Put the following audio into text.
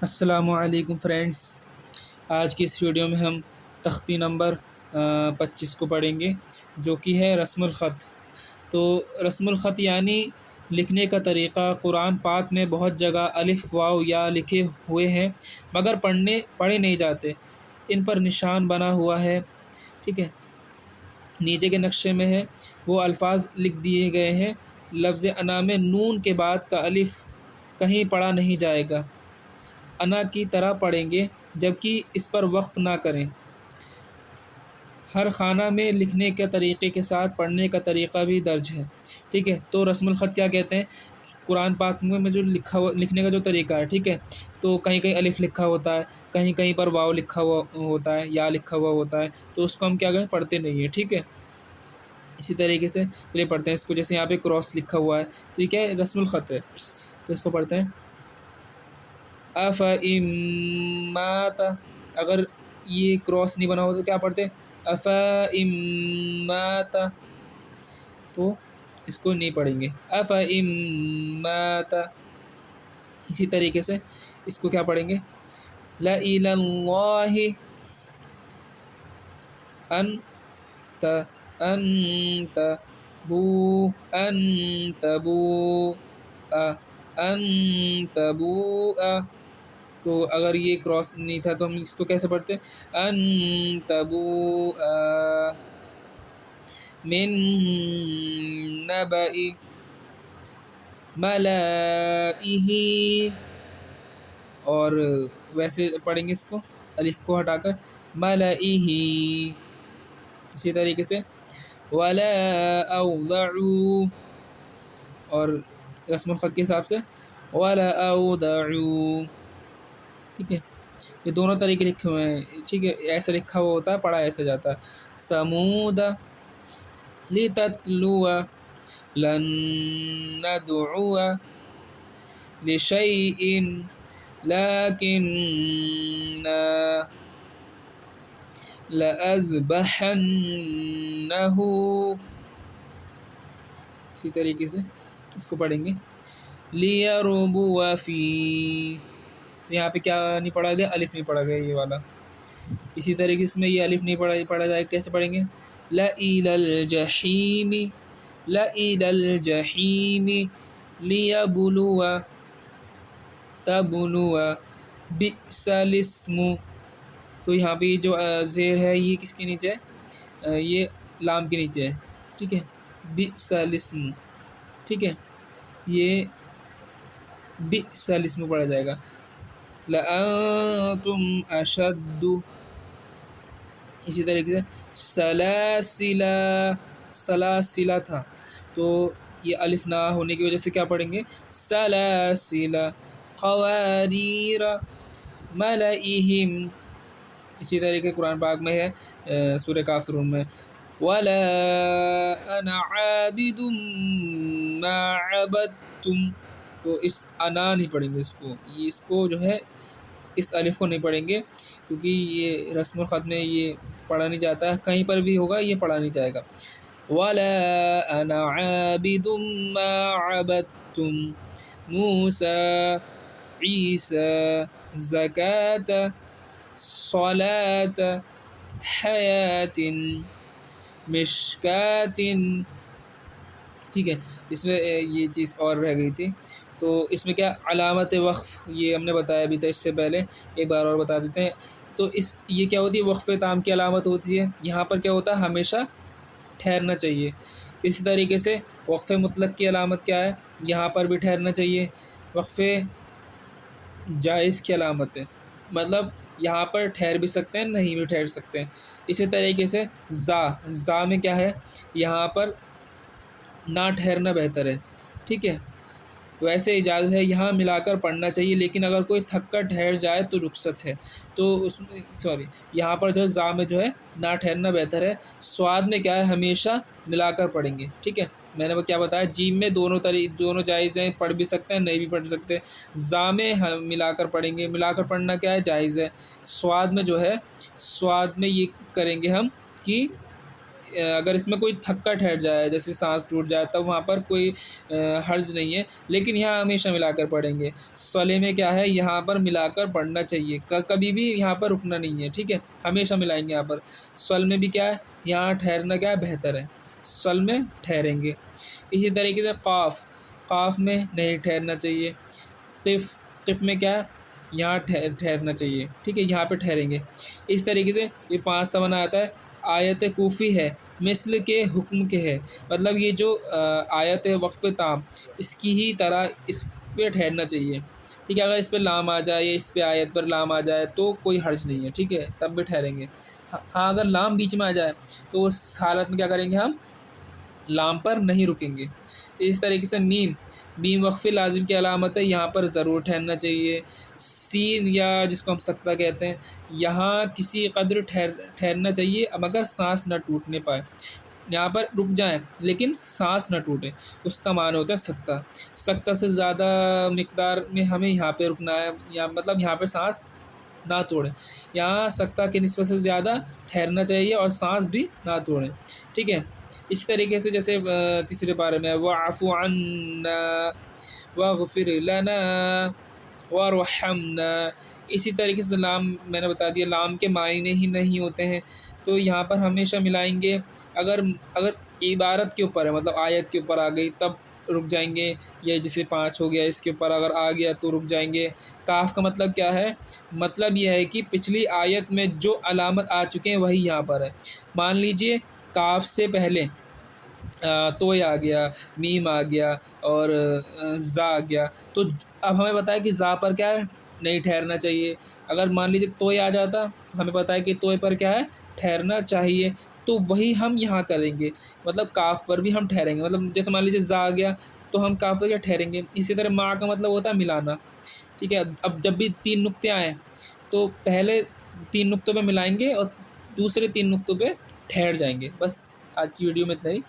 السلام علیکم فرینڈس، آج کی اس ویڈیو میں ہم تختی نمبر 25 کو پڑھیں گے، جو کہ ہے رسم الخط۔ تو رسم الخط یعنی لکھنے کا طریقہ۔ قرآن پاک میں بہت جگہ الف واو یا لکھے ہوئے ہیں، مگر پڑھے نہیں جاتے۔ ان پر نشان بنا ہوا ہے، ٹھیک ہے، نیچے کے نقشے میں ہے، وہ الفاظ لکھ دیے گئے ہیں۔ لفظ انا میں نون کے بعد کا الف کہیں پڑھا نہیں جائے گا، انا کی طرح پڑھیں گے، جبکہ اس پر وقف نہ کریں۔ ہر خانہ میں لکھنے کے طریقے کے ساتھ پڑھنے کا طریقہ بھی درج ہے، ٹھیک ہے۔ تو رسم الخط کیا کہتے ہیں؟ قرآن پاک میں جو لکھنے کا جو طریقہ ہے، ٹھیک ہے، تو کہیں کہیں الف لکھا ہوتا ہے، کہیں کہیں پر واو لکھا ہوا ہوتا ہے، یا لکھا ہوا ہوتا ہے، تو اس کو ہم کیا کریں؟ پڑھتے نہیں ہیں، ٹھیک ہے۔ اسی طریقے سے چلیے پڑھتے ہیں اس کو۔ جیسے یہاں پہ کراس لکھا ہوا ہے، تو یہ کیا ہے؟ رسم الخط ہے، تو اس کو پڑھتے ہیں افإم مات۔ اگر یہ کراس نہیں بنا ہو تو کیا پڑھتے ہیں؟ افإم مات، تو اس کو نہیں پڑھیں گے، افإم مات۔ اسی طریقے سے اس کو کیا پڑھیں گے؟ لإلى الله أن تبوء۔ تو اگر یہ کراس نہیں تھا تو ہم اس کو کیسے پڑھتے؟ ان تبوء من نبأ ملائه، اور ویسے پڑھیں گے اس کو الف کو ہٹا کر ملائه۔ اسی طریقے سے ولا اوضعوا، اور رسم الخط کے حساب سے ولا اوضعوا، ٹھیک ہے۔ یہ دونوں طریقے لکھے ہوئے ہیں، ٹھیک ہے، ایسا لکھا ہوا ہوتا ہے، پڑھا ایسا جاتا ہے۔ سمود لتتلو لن ندعو لشيء لكننا لأذبحنه۔ اسی طریقے سے اس کو پڑھیں گے لیربو فی۔ یہاں پہ کیا نہیں پڑھا گیا؟ الف نہیں پڑھا گیا، یہ والا۔ اسی طریقے سے یہ الف نہیں پڑھا جائے، کیسے پڑھیں گے؟ لإلی الجحیم، لإلی الجحیم لیبلو تبلو بئس الاسم۔ تو یہاں پہ جو زیر ہے یہ کس کے نیچے ہے؟ یہ لام کے نیچے ہے، ٹھیک ہے، بئس الاسم، ٹھیک ہے، یہ بئس الاسم پڑھا جائے گا۔ لأنتم اشد، اسی طریقے سے سلاسلہ تھا، تو یہ الف نہ ہونے کی وجہ سے کیا پڑھیں گے؟ سلاسل قواریر ملئہم۔ اسی طریقے قرآن پاک میں ہے سورہ کافرون میں ولا انا عابد ما عبدتم، تو اس انا نہیں پڑھیں گے، اس کو جو ہے اس الف کو نہیں پڑھیں گے، کیونکہ یہ رسم الخط میں یہ پڑھا نہیں جاتا ہے، کہیں پر بھی ہوگا یہ پڑھا نہیں جائے گا۔ ولا انا عابد ما عبدتم موسیٰ عیسیٰ زکاة صلاة حیات مشکات، ٹھیک ہے۔ اس میں یہ چیز اور رہ گئی تھی، تو اس میں کیا علامت وقف، یہ ہم نے بتایا بھی تھا اس سے پہلے، ایک بار اور بتا دیتے ہیں۔ تو یہ کیا ہوتی ہے؟ وقف تام کی علامت ہوتی ہے۔ یہاں پر کیا ہوتا ہے؟ ہمیشہ ٹھہرنا چاہیے۔ اسی طریقے سے وقف مطلق کی علامت کیا ہے؟ یہاں پر بھی ٹھہرنا چاہیے۔ وقف جائز کی علامت ہے، مطلب یہاں پر ٹھہر بھی سکتے ہیں، نہیں بھی ٹھہر سکتے ہیں۔ اسی طریقے سے زا میں کیا ہے؟ یہاں پر نہ ٹھہرنا بہتر ہے، ٹھیک ہے۔ ویسے اجازت ہے، یہاں ملا کر پڑھنا چاہیے، لیکن اگر کوئی تھک کر ٹھہر جائے تو رخصت ہے۔ تو اس میں یہاں پر جو ہے زا میں جو ہے نہ ٹھہرنا بہتر ہے۔ سواد میں کیا ہے؟ ہمیشہ ملا کر پڑھیں گے، ٹھیک ہے۔ میں نے وہ کیا بتایا، جیم میں دونوں جائز ہیں، پڑھ بھی سکتے ہیں، نہیں بھی پڑھ سکتے۔ زا میں ملا کر پڑھیں گے، ملا کر پڑھنا کیا ہے؟ جائز ہے۔ سواد میں جو ہے، سواد میں یہ کریں گے ہم کہ اگر اس میں کوئی تھکا ٹھہر جائے جیسے سانس ٹوٹ جائے تب وہاں پر کوئی حرج نہیں ہے، لیکن یہاں ہمیشہ ملا کر پڑھیں گے۔ صلے میں کیا ہے، یہاں پر ملا کر پڑھنا چاہیے، کبھی بھی یہاں پر رکنا نہیں ہے، ٹھیک ہے، ہمیشہ ملائیں گے یہاں پر۔ صل میں بھی کیا ہے، یہاں ٹھہرنا کیا ہے، بہتر ہے، صل میں ٹھہریں گے۔ اسی طریقے سے قاف، قاف میں نہیں ٹھہرنا چاہیے۔ قف، قف میں کیا ہے، یہاں ٹھہرنا چاہیے، ٹھیک ہے، یہاں پہ ٹھہریں گے۔ اس طریقے سے یہ 5 سونا آتا ہے۔ آیت کوفی ہے، مثل کے حکم کے ہے، مطلب یہ جو آیت ہے وقف تام، اس کی ہی طرح اس پہ ٹھہرنا چاہیے، ٹھیک ہے۔ اگر اس پہ لام آ جائے یا اس پہ آیت پر لام آ جائے تو کوئی حرج نہیں ہے، ٹھیک ہے، تب بھی ٹھہریں گے۔ ہاں اگر لام بیچ میں آ جائے تو اس حالت میں کیا کریں گے، ہم لام پر نہیں رکیں گے۔ اس طریقے سے میم، میم وقف لازم کی علامت ہے، یہاں پر ضرور ٹھہرنا چاہیے۔ سین یا جس کو ہم سکتہ کہتے ہیں، یہاں کسی قدر ٹھہرنا چاہیے مگر سانس نہ ٹوٹنے پائے، یہاں پر رک جائیں لیکن سانس نہ ٹوٹے، اس کا معنی ہوتا ہے سکتہ۔ سکتہ سے زیادہ مقدار میں ہمیں یہاں پہ رکنا ہے، یا مطلب یہاں پہ سانس نہ توڑیں، یہاں سکتہ کی نسبت سے زیادہ ٹھہرنا چاہیے اور سانس بھی نہ توڑیں، ٹھیک ہے۔ اس طریقے سے جیسے تیسرے پارے میں وَاعْفُ عَنَّا وَاغْفِرْ لَنَا وَارْحَمْنَا، اسی طریقے سے لام میں نے بتا دیا، لام کے معنی ہی نہیں ہوتے ہیں، تو یہاں پر ہمیشہ ملائیں گے۔ اگر عبارت کے اوپر ہے، مطلب آیت کے اوپر آ گئی تب رک جائیں گے، یا جسے 5 ہو گیا اس کے اوپر اگر آ گیا تو رک جائیں گے۔ کاف کا مطلب کیا ہے، مطلب یہ ہے کہ پچھلی آیت میں جو علامت آ چکے ہیں وہی یہاں پر ہے۔ مان لیجئے کاف سے پہلے توئے آ گیا، میم آ گیا اور زا آ گیا، تو اب ہمیں بتایا کہ زا پر کیا ہے، نہیں ٹھہرنا چاہیے۔ اگر مان لیجیے توئے آ جاتا تو ہمیں پتہ ہے کہ توئے پر کیا ہے، ٹھہرنا چاہیے، تو وہی ہم یہاں کریں گے، مطلب کاف پر بھی ہم ٹھہریں گے، مطلب جیسے مان لیجیے زا آ گیا تو ہم کاف پر کیا ٹھہریں گے۔ اسی طرح ما کا مطلب ہوتا ہے ملانا، ٹھیک ہے۔ اب جب بھی 3 نقطے آئیں تو پہلے 3 نقطوں پہ ملائیں گے اور دوسرے 3 نقطوں پہ ٹھہر جائیں گے۔ بس آج کی ویڈیو میں اتنا ہی۔